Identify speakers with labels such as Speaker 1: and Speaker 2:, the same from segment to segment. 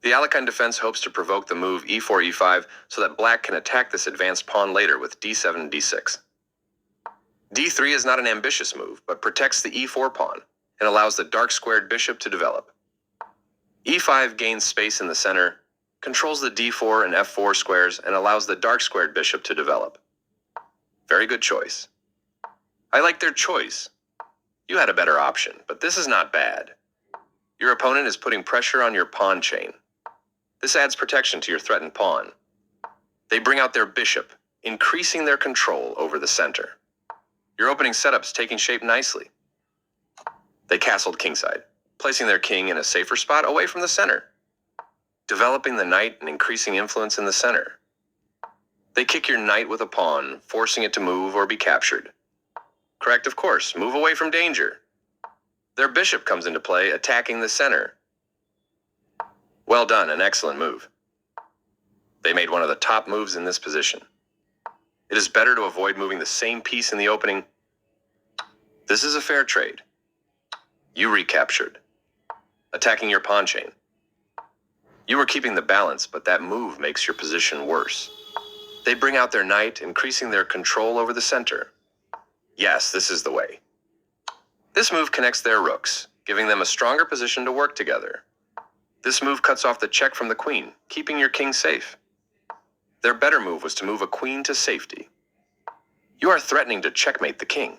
Speaker 1: The Alekhine Defense hopes to provoke the move e4-e5 so that black can attack this advanced pawn later with d7 and d6. d3 is not an ambitious move, but protects the e4 pawn and allows the dark-squared bishop to develop. e5 gains space in the center, controls the d4 and f4 squares, and allows the dark-squared bishop to develop. Very good choice. I like their choice. You had a better option, but this is not bad. Your opponent is putting pressure on your pawn chain. This adds protection to your threatened pawn. They bring out their bishop, increasing their control over the center. Your opening setup's taking shape nicely. They castled kingside, placing their king in a safer spot away from the center, developing the knight and increasing influence in the center. They kick your knight with a pawn, forcing it to move or be captured. Correct, of course. Move away from danger. Their bishop comes into play, attacking the center. Well done, an excellent move. They made one of the top moves in this position. It is better to avoid moving the same piece in the opening. This is a fair trade. You recaptured, attacking your pawn chain. You were keeping the balance, but that move makes your position worse. They bring out their knight, increasing their control over the center. Yes, this is the way. This move connects their rooks, giving them a stronger position to work together. This move cuts off the check from the queen, keeping your king safe. Their better move was to move a queen to safety. You are threatening to checkmate the king.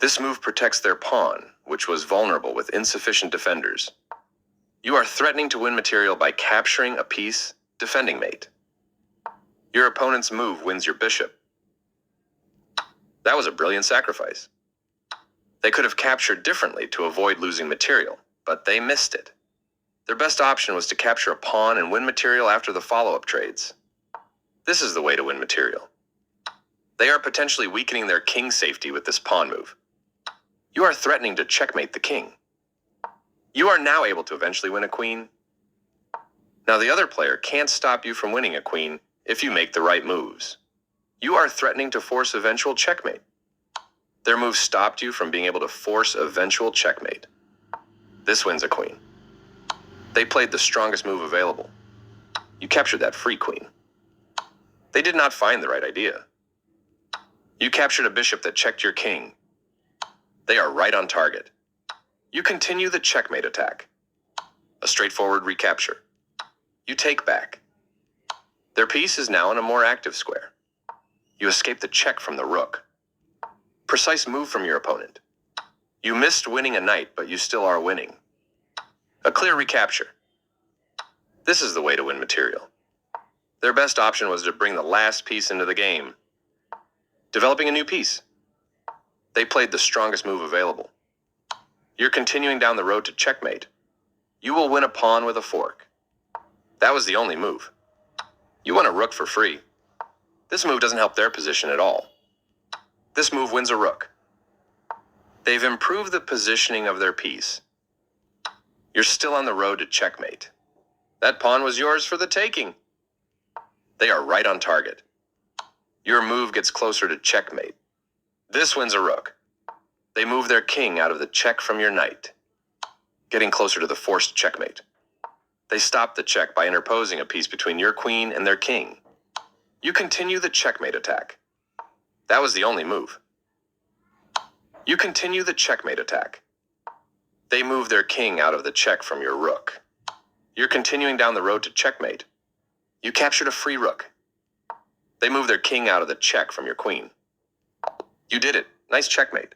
Speaker 1: This move protects their pawn, which was vulnerable with insufficient defenders. You are threatening to win material by capturing a piece, defending mate. Your opponent's move wins your bishop. That was a brilliant sacrifice. They could have captured differently to avoid losing material, but they missed it. Their best option was to capture a pawn and win material after the follow-up trades. This is the way to win material. They are potentially weakening their king's safety with this pawn move. You are threatening to checkmate the king. You are now able to eventually win a queen. Now the other player can't stop you from winning a queen if you make the right moves. You are threatening to force eventual checkmate. Their move stopped you from being able to force eventual checkmate. This wins a queen. They played the strongest move available. You captured that free queen. They did not find the right idea. You captured a bishop that checked your king. They are right on target. You continue the checkmate attack. A straightforward recapture. You take back. Their piece is now in a more active square. You escape the check from the rook. Precise move from your opponent. You missed winning a knight, but you still are winning. A clear recapture. This is the way to win material. Their best option was to bring the last piece into the game, developing a new piece. They played the strongest move available. You're continuing down the road to checkmate. You will win a pawn with a fork. That was the only move. You won a rook for free. This move doesn't help their position at all. This move wins a rook. They've improved the positioning of their piece. You're still on the road to checkmate. That pawn was yours for the taking. They are right on target. Your move gets closer to checkmate. This wins a rook. They move their king out of the check from your knight, getting closer to the forced checkmate. They stop the check by interposing a piece between your queen and their king. You continue the checkmate attack. That was the only move. You continue the checkmate attack. They move their king out of the check from your rook. You're continuing down the road to checkmate. You captured a free rook. They move their king out of the check from your queen. You did it. Nice checkmate.